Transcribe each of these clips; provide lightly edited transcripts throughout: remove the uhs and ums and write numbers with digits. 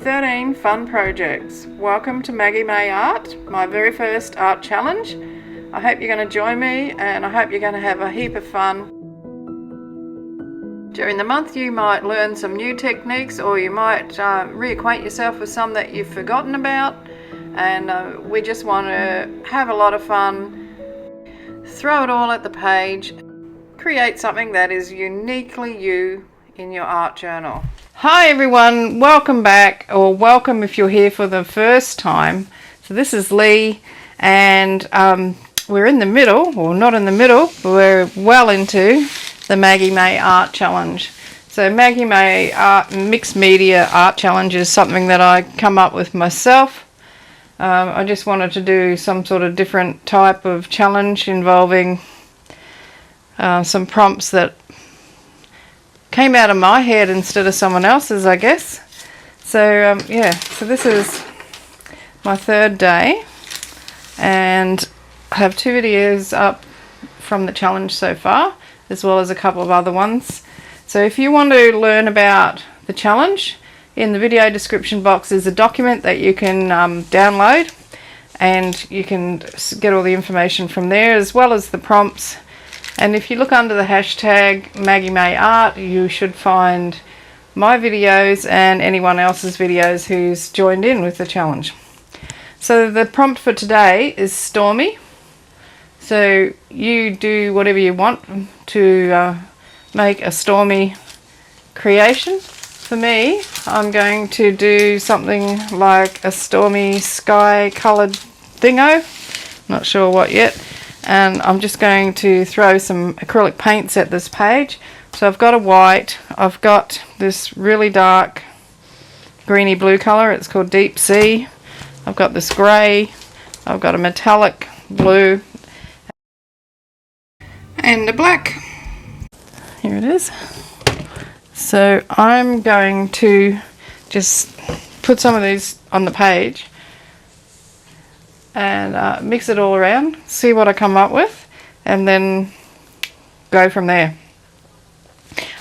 13 fun projects. Welcome to M.A.G.I.E Art, my very first art challenge. I hope you're going to join me and I hope you're going to have a heap of fun. During the month you might learn some new techniques, or you might reacquaint yourself with some that you've forgotten about, and we just want to have a lot of fun, throw it all at the page, create something that is uniquely you in your art journal. Hi everyone, welcome back, or welcome if you're here for the first time. So this is Lee, and we're in the middle, or not in the middle, but we're well into the M.A.G.I.E Art Challenge. So M.A.G.I.E Art Mixed Media Art Challenge is something that I come up with myself. I just wanted to do some sort of different type of challenge involving some prompts that came out of my head instead of someone else's, I guess. So yeah, so this is my third day, and I have 2 videos up from the challenge so far, as well as a couple of other ones. So if you want to learn about the challenge, in the video description box is a document that you can download, and you can get all the information from there, as well as the prompts. And if you look under the hashtag M.A.G.I.E Art, you should find my videos and anyone else's videos who's joined in with the challenge. So the prompt for today is Stormy. So you do whatever you want to make a stormy creation. For me, I'm going to do something like a stormy sky coloured thingo. Not sure what yet. And I'm just going to throw some acrylic paints at this page. So I've got a white, I've got this really dark greeny blue colour, it's called Deep Sea. I've got this grey, I've got a metallic blue, and a black. Here it is. So I'm going to just put some of these on the page and mix it all around, see what I come up with, and then go from there.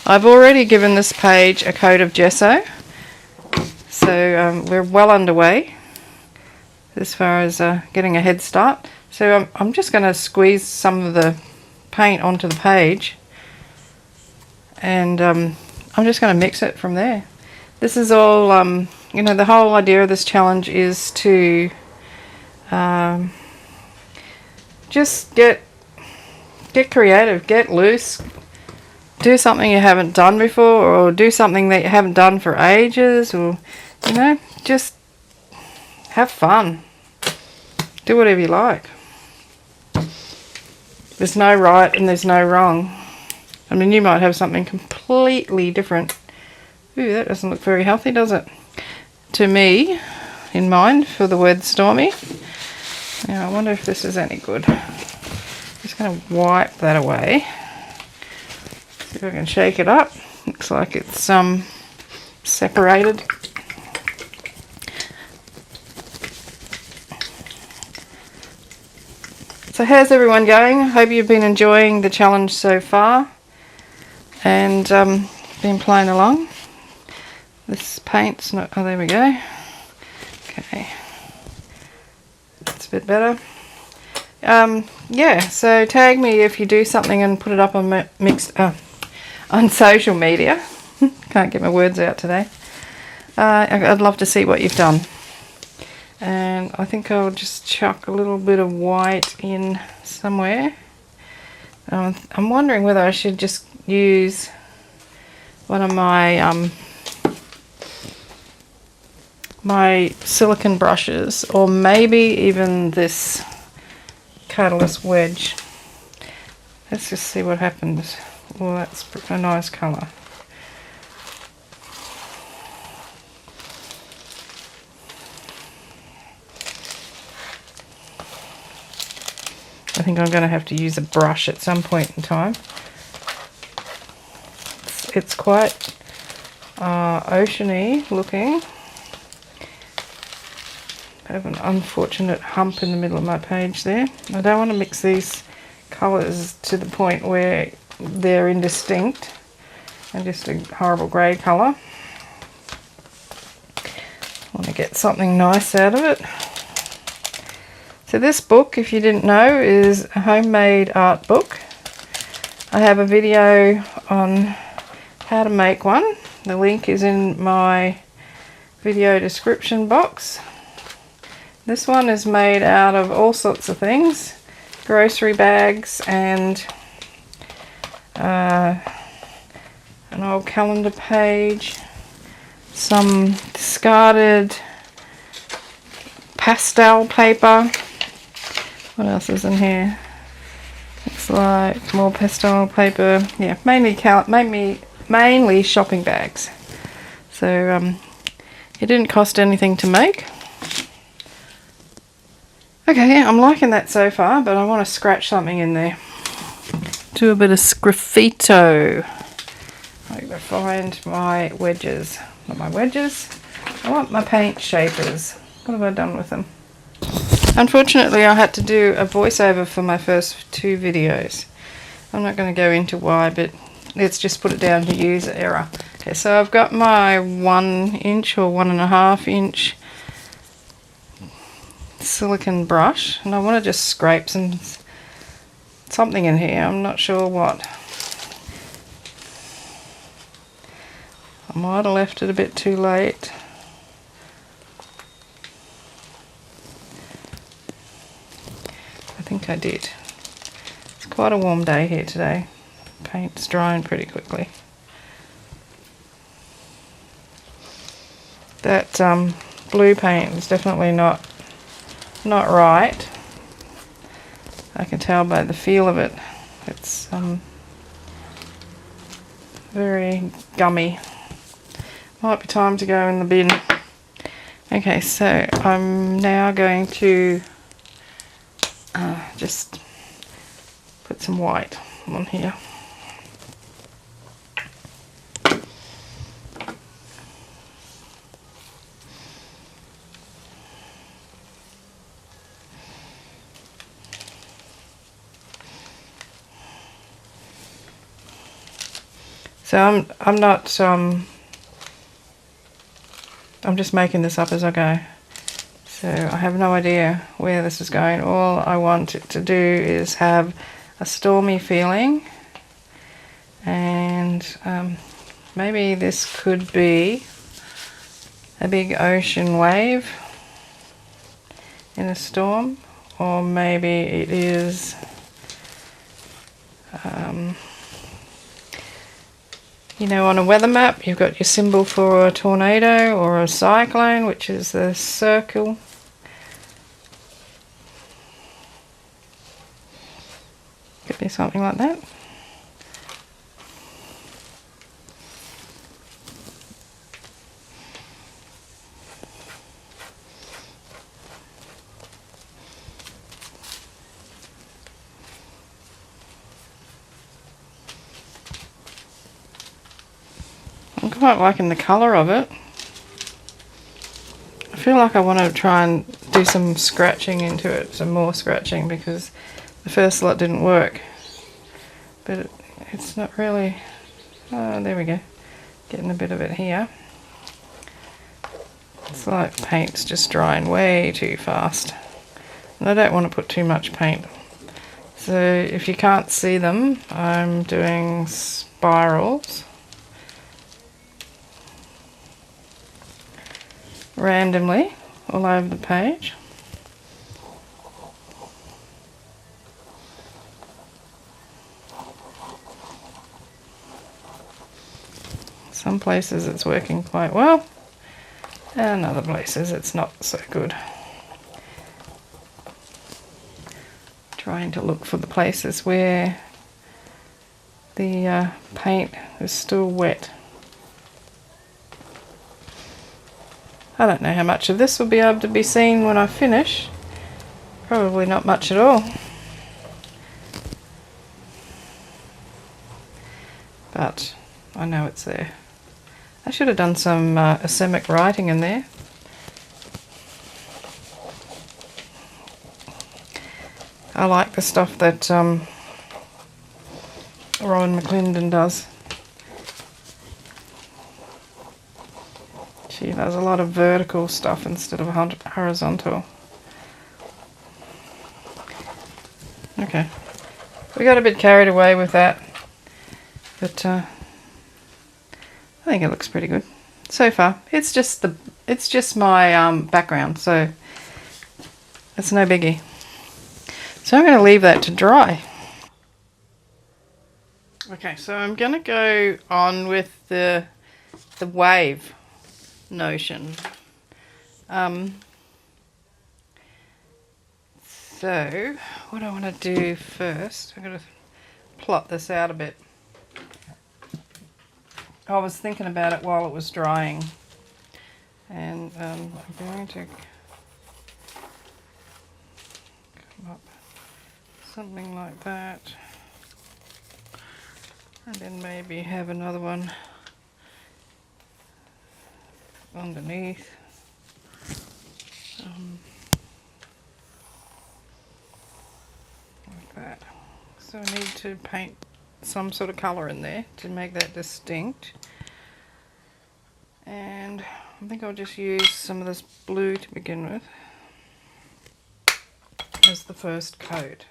I've already given this page a coat of gesso, so we're well underway as far as getting a head start. So I'm just going to squeeze some of the paint onto the page, and I'm just going to mix it from there. This is all, you know, the whole idea of this challenge is to just get creative, get loose, do something you haven't done before, or do something that you haven't done for ages, or, you know, just have fun. Do whatever you like. There's no right and there's no wrong. I mean, you might have something completely different. Ooh, that doesn't look very healthy, does it? To me, in mind, for the word stormy. Now, I wonder if this is any good. Just going to wipe that away. See if I can shake it up. Looks like it's separated. So how's everyone going? I hope you've been enjoying the challenge so far and been playing along. This paint's not, oh there we go. Okay. That's a bit better. Yeah, so tag me if you do something and put it up on on social media. Can't get my words out today. I'd love to see what you've done. And I think I'll just chuck a little bit of white in somewhere. I'm wondering whether I should just use one of my my silicone brushes, or maybe even this colourless wedge. Let's just see what happens. Well, that's a nice colour. I think I'm going to have to use a brush at some point in time. It's quite oceany looking. I have an unfortunate hump in the middle of my page there. I don't want to mix these colours to the point where they're indistinct and just a horrible grey colour. get something nice out of it. So this book, if you didn't know, is a homemade art book. I have a video on how to make one. The link is in my video description box. This one is made out of all sorts of things. Grocery bags and an old calendar page, some discarded pastel paper. What else is in here? Looks like more pastel paper. Yeah, mainly shopping bags. So it didn't cost anything to make. Okay, I'm liking that so far, but I want to scratch something in there. Do a bit of sgraffito. I gotta find my wedges. Not my wedges. I want my paint shapers. What have I done with them? Unfortunately, I had to do a voiceover for my first 2 videos. I'm not going to go into why, but let's just put it down to user error. Okay, so I've got my 1 inch or 1.5 inch silicone brush, and I want to just scrape something in here. I'm not sure what. I might have left it a bit too late. I think I did. It's quite a warm day here today. Paint's drying pretty quickly. That blue paint is definitely not right. I can tell by the feel of it. It's very gummy. Might be time to go in the bin. Okay, so I'm now going to just put some white on here. So I'm not I'm just making this up as I go. So I have no idea where this is going. All I want it to do is have a stormy feeling, and maybe this could be a big ocean wave in a storm, or maybe it is you know, on a weather map you've got your symbol for a tornado or a cyclone, which is the circle. Could be something like that. I'm quite liking the colour of it. I feel like I want to try and do some scratching into it, some more scratching, because the first lot didn't work. But it's not really... Oh, there we go. Getting a bit of it here. It's like paint's just drying way too fast. And I don't want to put too much paint. So if you can't see them, I'm doing spirals. Randomly all over the page. Some places it's working quite well, and other places it's not so good. Trying to look for the places where the paint is still wet. I don't know how much of this will be able to be seen when I finish. Probably not much at all. But I know it's there. I should have done some icemetric writing in there. I like the stuff that Robin McClendon does. She does a lot of vertical stuff instead of horizontal. Okay, we got a bit carried away with that, but I think it looks pretty good so far. It's just my background, so it's no biggie. So I'm going to leave that to dry. Okay, so I'm going to go on with the wave notion. So what I want to do first, I'm going to plot this out a bit. I was thinking about it while it was drying, and I'm going to come up something like that, and then maybe have another one underneath. Like that. So I need to paint some sort of colour in there to make that distinct. And I think I'll just use some of this blue to begin with as the first coat.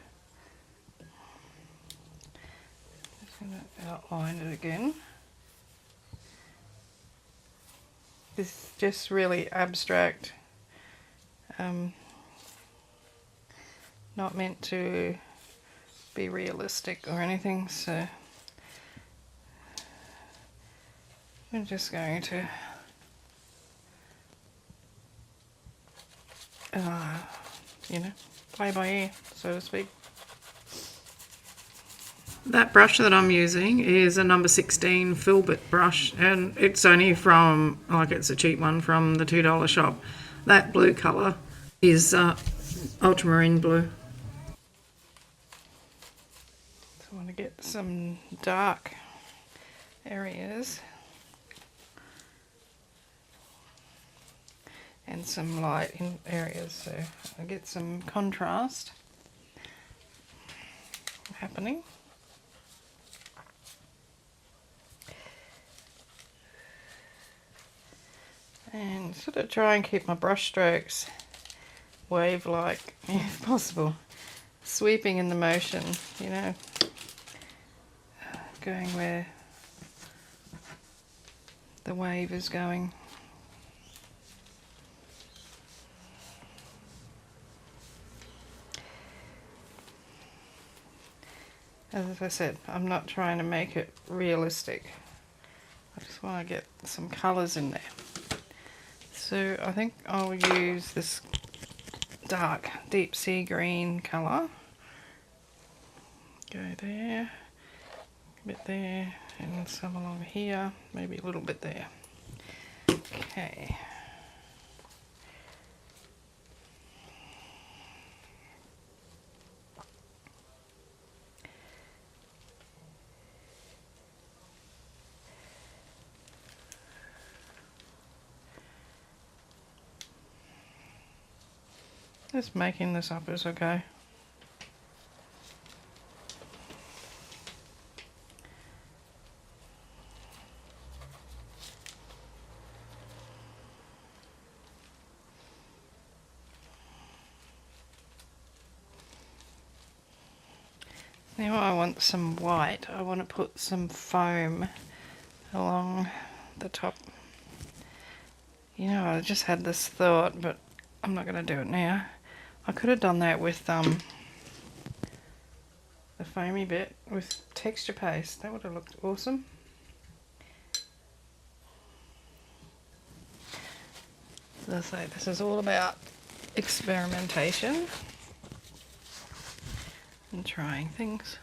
Just going to outline it again. This is just really abstract, not meant to be realistic or anything, so I'm just going to you know, play by ear, so to speak. That brush that I'm using is a number 16 filbert brush, and it's only from, like, it's a cheap one from the $2 shop. That blue colour is ultramarine blue. So I want to get some dark areas and some light in areas, so I get some contrast happening. And sort of try and keep my brush strokes wave-like if possible, sweeping in the motion, you know, going where the wave is going. As I said, I'm not trying to make it realistic. I just want to get some colours in there. So I think I'll use this dark deep sea green colour. Go there, a bit there, and some along here, maybe a little bit there. Okay. Just making this up as I go. Now I want some white. I want to put some foam along the top. You know, I just had this thought, but I'm not going to do it now. I could have done that with the foamy bit with texture paste. That would have looked awesome. As I say, this is all about experimentation and trying things.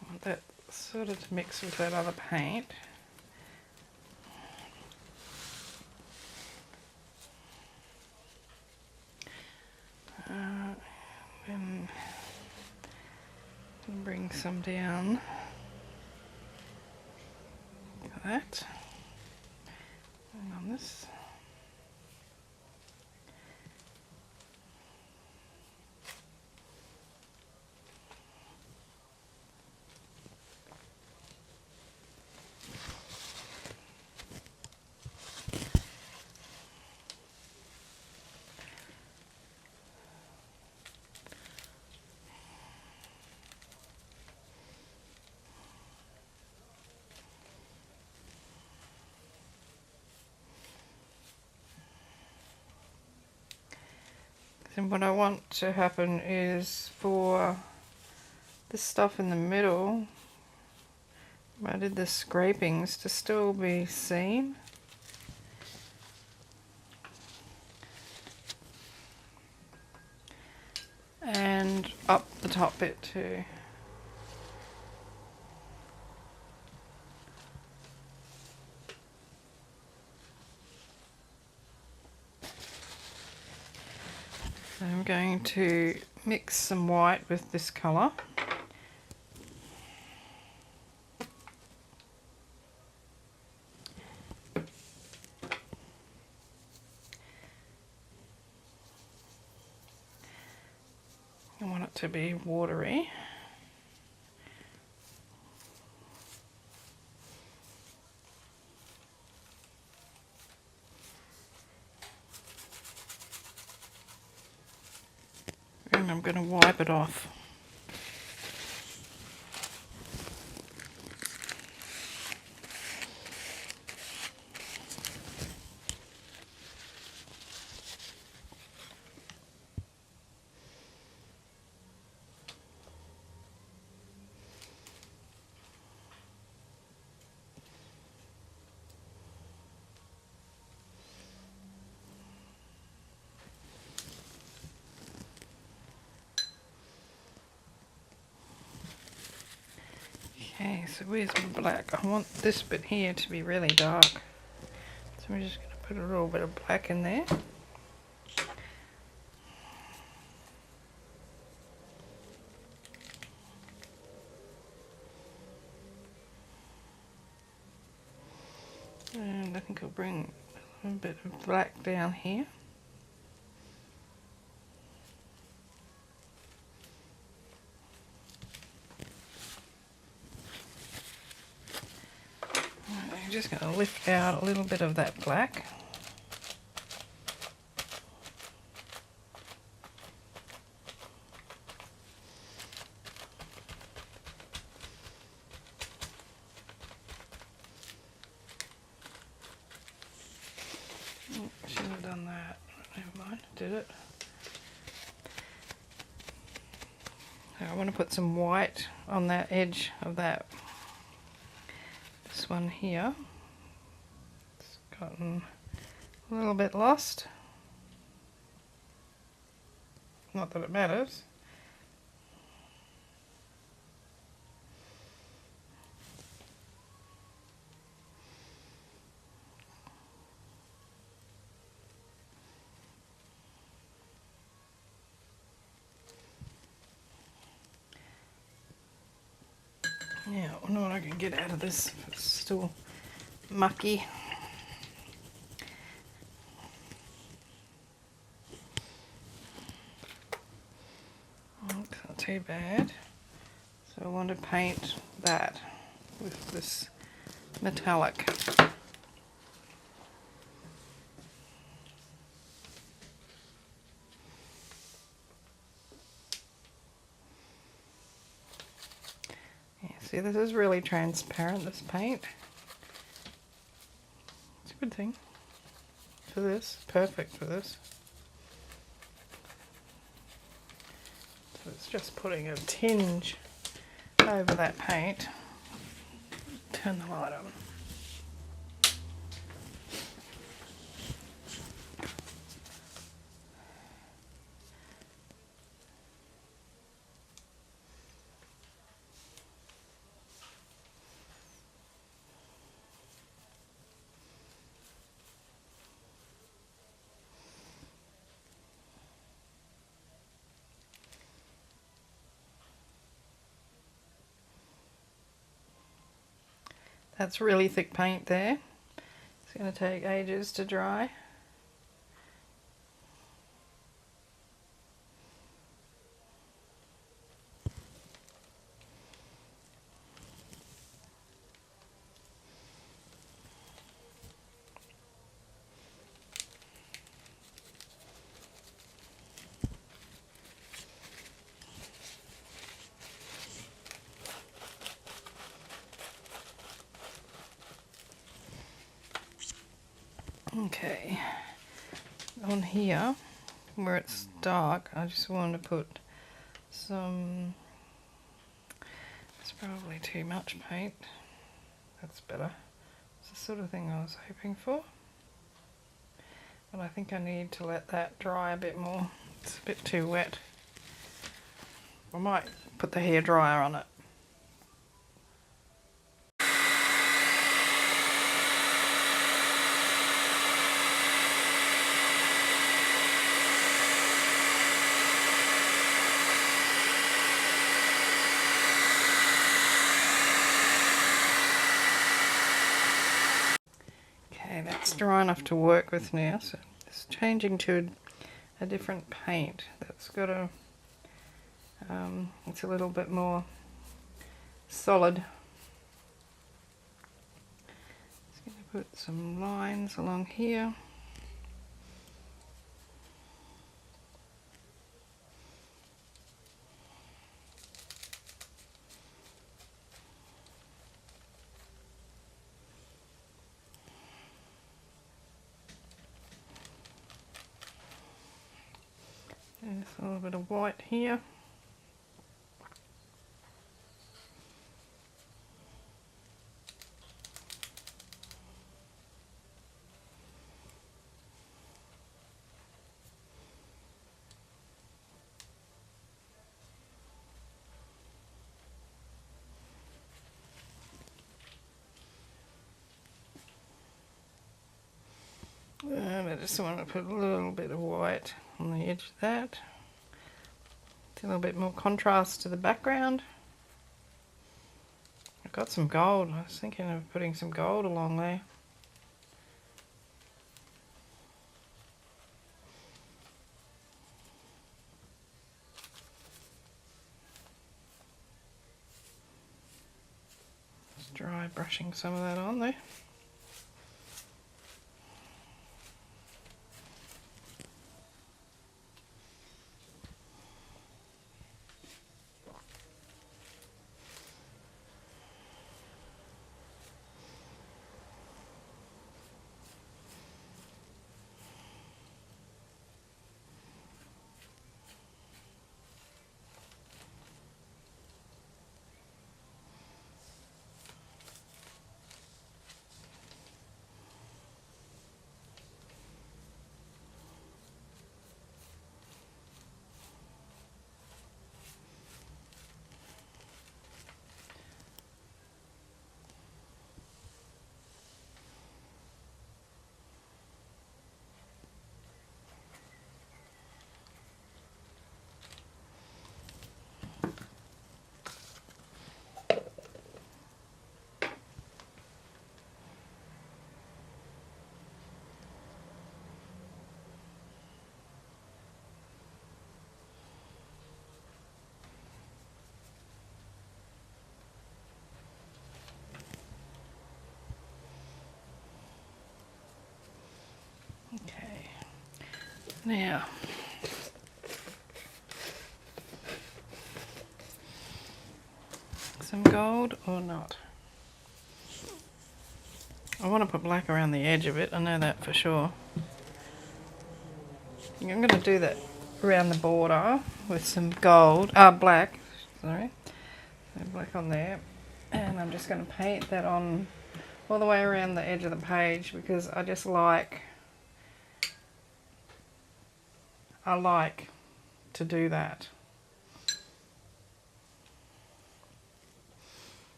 I want that sort of to mix with that other paint. Then bring some down like that. this. And what I want to happen is for this stuff in the middle, where I did the scrapings, to still be seen. And up the top bit too. So I'm going to mix some white with this colour. I want it to be watery. And I'm going to wipe it off. Okay, so where's my black? I want this bit here to be really dark. So I'm just going to put a little bit of black in there. And I think I'll bring a little bit of black down here. I'm just going to lift out a little bit of that black. I shouldn't have done that. Never mind, did it. I want to put some white on that edge of that. This one here. It's gotten a little bit lost. Not that it matters. Yeah, I wonder what I can get out of this. It's still mucky. It's not too bad. So I want to paint that with this metallic. See, this is really transparent, this paint. It's a good thing for this, perfect for this. So it's just putting a tinge over that paint. Turn the light on. That's really thick paint there. It's going to take ages to dry. Okay, on here where it's dark, I just want to put some, it's probably too much paint, that's better. It's the sort of thing I was hoping for, but I think I need to let that dry a bit more. It's a bit too wet. I might put the hairdryer on it. Okay, that's dry enough to work with now, so it's changing to a different paint that's got a, it's a little bit more solid. Just going to put some lines along here. There's a little bit of white here. And I just want to put a little bit of white on the edge of that. It's a little bit more contrast to the background. I've got some gold. I was thinking of putting some gold along there. Just dry brushing some of that on there. Okay, now some gold or not? I want to put black around the edge of it, I know that for sure. I'm going to do that around the border with some gold, black, sorry, so black on there, and I'm just going to paint that on all the way around the edge of the page because I just like to do that.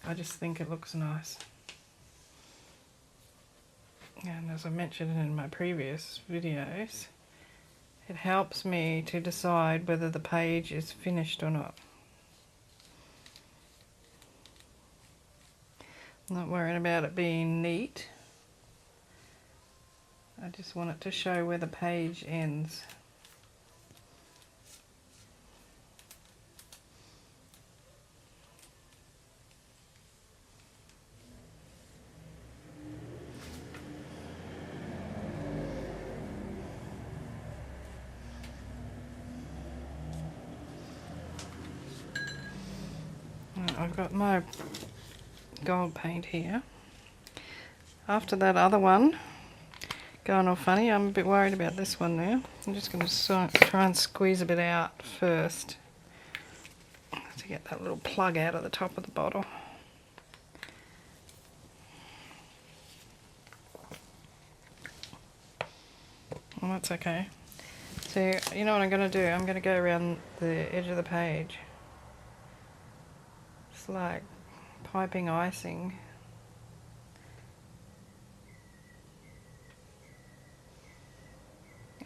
I just think it looks nice. And as I mentioned in my previous videos, it helps me to decide whether the page is finished or not. Not worried about it being neat. I just want it to show where the page ends. I've got my gold paint here. After that other one going all funny, I'm a bit worried about this one now. I'm just going to try and squeeze a bit out first to get that little plug out of the top of the bottle. Well, that's okay. So you know what I'm going to do? I'm going to go around the edge of the page. It's like piping icing.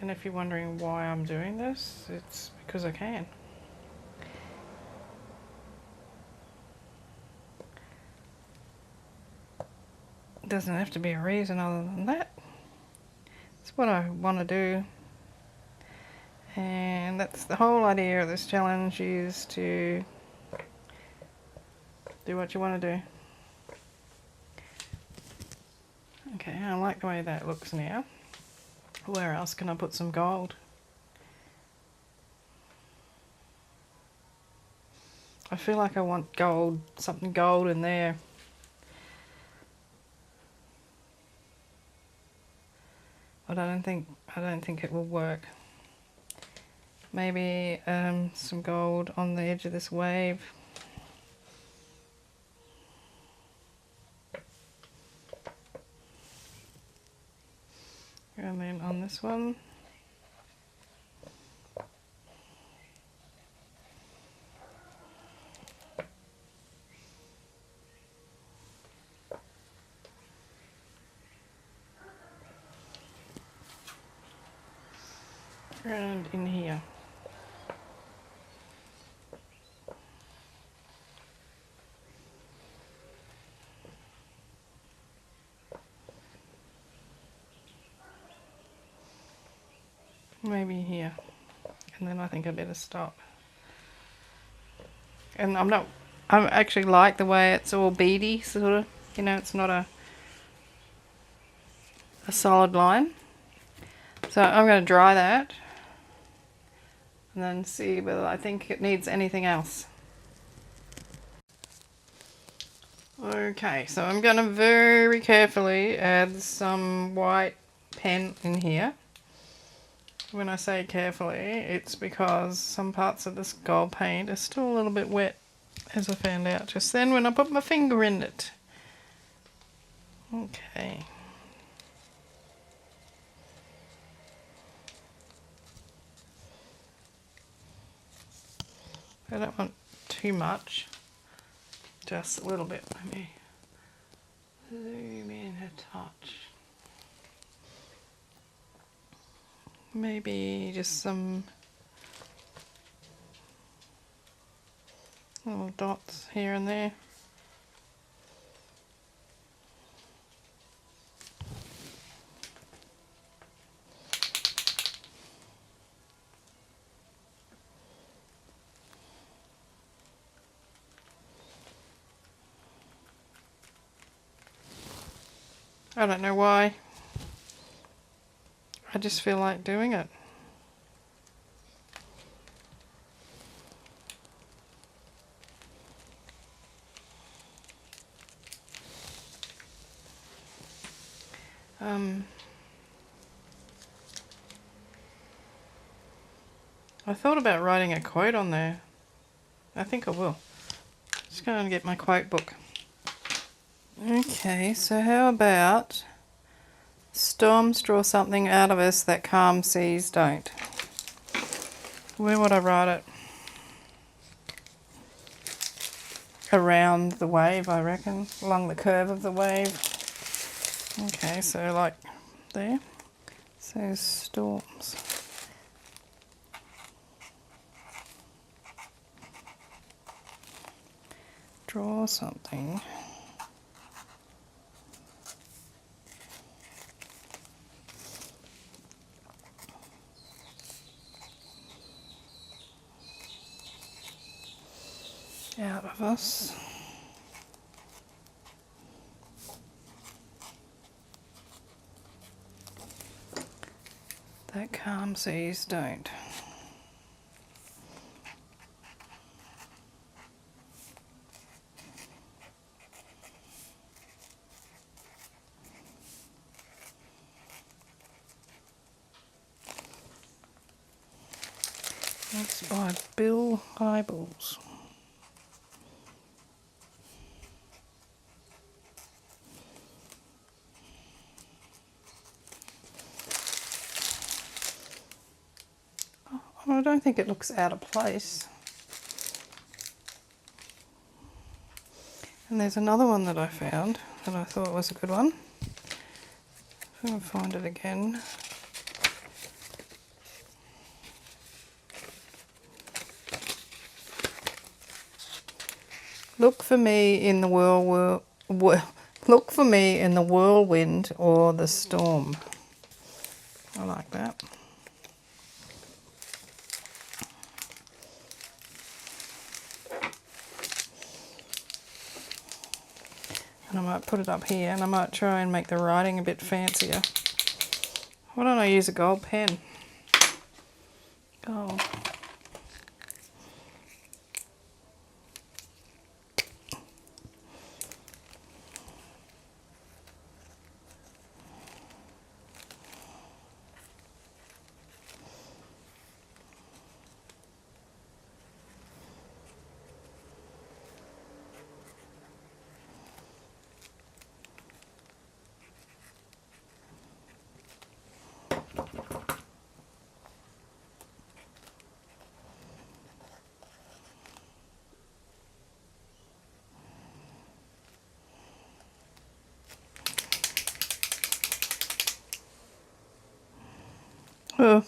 And if you're wondering why I'm doing this, it's because I can. It doesn't have to be a reason other than that. It's what I want to do. And that's the whole idea of this challenge, is to do what you want to do. Okay, I like the way that looks now. Where else can I put some gold? I feel like I want gold, something gold in there. But I don't think it will work. Maybe some gold on the edge of this wave. And then on this one. And in here. Maybe here. And then I think I better stop. And I actually like the way it's all beady, sort of, you know, it's not a solid line. So I'm going to dry that and then see whether I think it needs anything else. Okay, so I'm going to very carefully add some white pen in here. When I say carefully, it's because some parts of this gold paint are still a little bit wet, as I found out just then when I put my finger in it. Okay. I don't want too much, just a little bit. Let me zoom in a touch. Maybe just some little dots here and there. I don't know why. I just feel like doing it. I thought about writing a quote on there. I think I will. Just going to get my quote book. Okay, so how about storms draw something out of us that calm seas don't. Where would I write it? Around the wave, I reckon, along the curve of the wave. Okay, so like there. So storms. Draw something out of us. That calm seas don't. That's by Bill Hybels. I don't think it looks out of place. And there's another one that I found that I thought was a good one. I'm going to find it again. Look for me in the look for me in the whirlwind or the storm. I like that. And I might put it up here, and I might try and make the writing a bit fancier. Why don't I use a gold pen? Gold. Oh.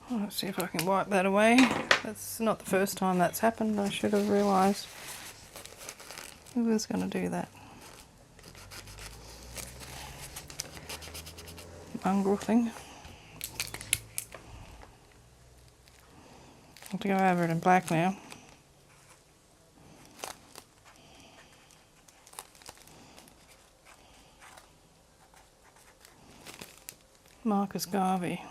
Let's see if I can wipe that away. That's not the first time that's happened. I should have realised who was going to do that. Mongrel thing. I have to go over it in black now. M.A.G.I.E.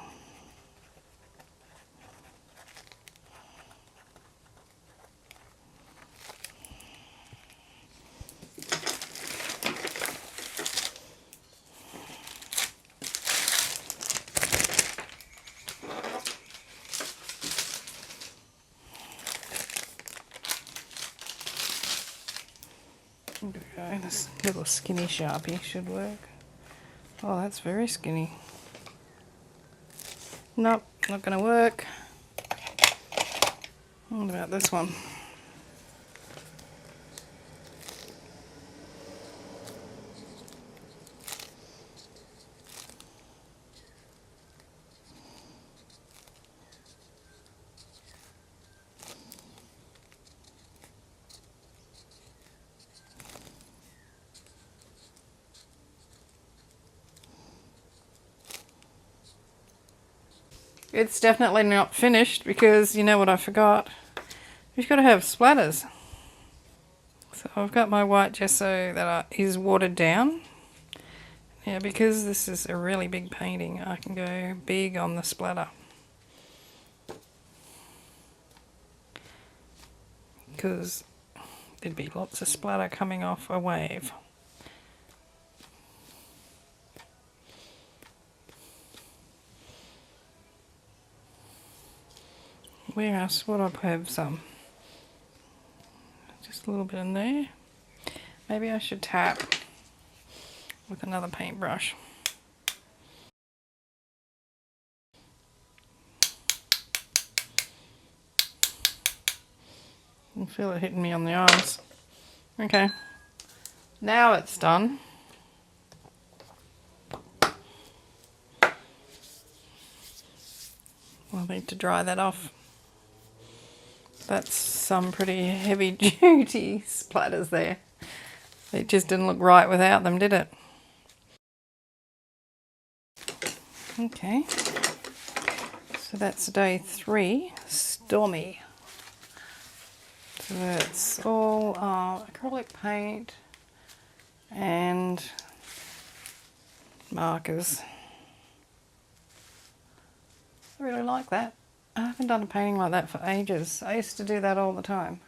Okay, this little skinny Sharpie should work. Oh, that's very skinny. Nope, not going to work. What about this one? It's definitely not finished because you know what I forgot? You've got to have splatters. So I've got my white gesso that is watered down. Yeah, because this is a really big painting, I can go big on the splatter. Because there'd be lots of splatter coming off a wave. Where else would I have some? Just a little bit in there. Maybe I should tap with another paintbrush. I can feel it hitting me on the eyes. Okay, now it's done. I'll need to dry that off. That's some pretty heavy duty splatters there. It just didn't look right without them, did it? Okay, so that's day 3, Stormy. So it's all acrylic paint and markers. I really like that. I haven't done a painting like that for ages. I used to do that all the time,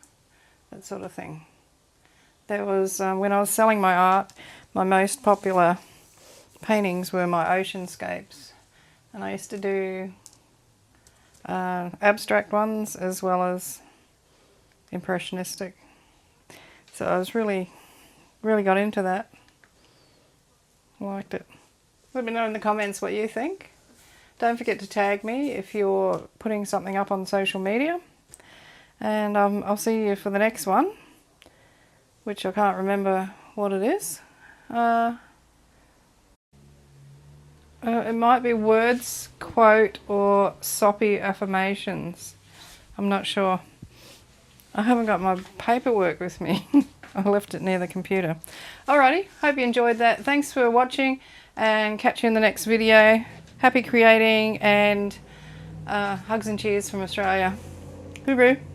that sort of thing. That was when I was selling my art, my most popular paintings were my oceanscapes. And I used to do abstract ones as well as impressionistic. So I was really got into that. Liked it. Let me know in the comments what you think. Don't forget to tag me if you're putting something up on social media. And I'll see you for the next one, which I can't remember what it is. It might be words, quote, or soppy affirmations. I'm not sure. I haven't got my paperwork with me. I left it near the computer. Alrighty, hope you enjoyed that. Thanks for watching, and catch you in the next video. Happy creating, and hugs and cheers from Australia. Hooroo!